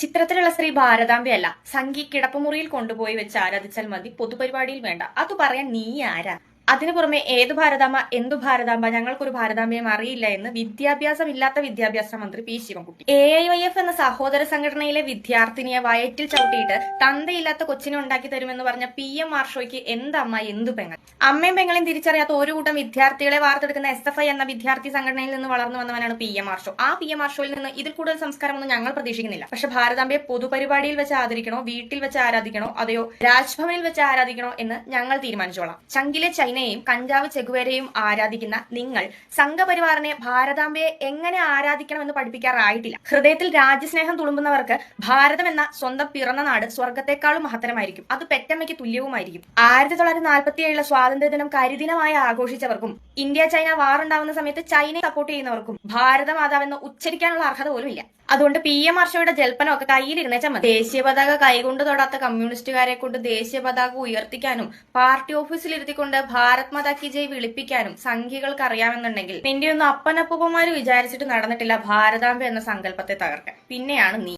ചിത്രത്തിലുള്ള സ്ത്രീ ഭാരതാംബയല്ല. സംഘി കിടപ്പുമുറിയിൽ കൊണ്ടുപോയി വെച്ച് ആരാധിച്ചാൽ മതി, പൊതുപരിപാടിയിൽ വേണ്ട. അത് പറയാൻ നീ ആരാ? അതിനു പുറമെ ഏതു ഭാരതാംബ എന്തു ഭാരതാംബ, ഞങ്ങൾക്കൊരു ഭാരതാംബയും അറിയില്ല എന്ന് വിദ്യാഭ്യാസമില്ലാത്ത വിദ്യാഭ്യാസ മന്ത്രി പി ശിവൻകുട്ടി. AIYF എന്ന സഹോദര സംഘടനയിലെ വിദ്യാർത്ഥിനിയെ വയറ്റിൽ ചവിട്ടിയിട്ട് തന്തയില്ലാത്ത കൊച്ചിനെ ഉണ്ടാക്കി തരുമെന്ന് പറഞ്ഞ PM മാർഷോയ്ക്ക് എന്തമ്മ എന്തു പെങ്ങൾ. അമ്മയും പെങ്ങളെയും തിരിച്ചറിയാത്ത ഒരു കൂട്ടം വിദ്യാർത്ഥികളെ വാർത്തെടുക്കുന്ന SFI എന്ന വിദ്യാർത്ഥി സംഘടനയിൽ നിന്ന് വളർന്നു വന്നവനാണ് PM മാർഷോ. ആ PM മാർഷോയിൽ നിന്ന് ഇതിൽ കൂടുതൽ സംസ്കാരമൊന്നും ഞങ്ങൾ പ്രതീക്ഷിക്കുന്നില്ല. പക്ഷെ ഭാരതാംബയെ പൊതുപരിപാടിയിൽ വെച്ച് ആദരിക്കണോ, വീട്ടിൽ വെച്ച് ആരാധിക്കണോ, അതെയോ രാജ്ഭവനിൽ വെച്ച് ആരാധിക്കണോ എന്ന് ഞങ്ങൾ തീരുമാനിച്ചോളാം. ചങ്കിലെ ചൈനയെയും കഞ്ചാവ് ചെഗുവേരയും ആരാധിക്കുന്ന നിങ്ങൾ സംഘപരിവാറിനെ ഭാരതാംബയെ എങ്ങനെ ആരാധിക്കണമെന്ന് പഠിപ്പിക്കാറായിട്ടില്ല. ഹൃദയത്തിൽ രാജ്യസ്നേഹം തുളുമ്പുന്നവർക്ക് ഭാരതം എന്ന സ്വന്തം പിറന്ന നാട് സ്വർഗത്തെക്കാളും മഹത്തരമായിരിക്കും. അത് പെറ്റമ്മയ്ക്ക് തുല്യവുമായിരിക്കും. 1947 സ്വാതന്ത്ര്യദിനം കരിദിനമായി ആഘോഷിച്ചവർക്കും ഇന്ത്യ ചൈന വാർ ഉണ്ടാവുന്ന സമയത്ത് ചൈനയെ സപ്പോർട്ട് ചെയ്യുന്നവർക്കും ഭാരതമാതാവെന്ന് ഉച്ചരിക്കാനുള്ള അർഹത പോലും ഇല്ല. അതുകൊണ്ട് PM മാർഷോയുടെ ജൽപ്പനമൊക്കെ കയ്യിലിരുന്നേച്ചാൽ മതി. ദേശീയ പതാക കൈകൊണ്ട് തൊടാത്ത കമ്മ്യൂണിസ്റ്റുകാരെ കൊണ്ട് ദേശീയ പതാക ഉയർത്തിക്കാനും പാർട്ടി ഓഫീസിലിരുത്തിക്കൊണ്ട് ഭാരത് മാതാ കി ജയ് വിളിപ്പിക്കാനും സംഘികൾക്ക് അറിയാമെന്നുണ്ടെങ്കിൽ നിന്റെ ഒന്നും അപ്പനപ്പൂപ്പന്മാര് വിചാരിച്ചിട്ട് നടന്നിട്ടില്ല ഭാരതാംബ എന്ന സങ്കല്പത്തെ തകർക്കാൻ. പിന്നെയാണ് നീ.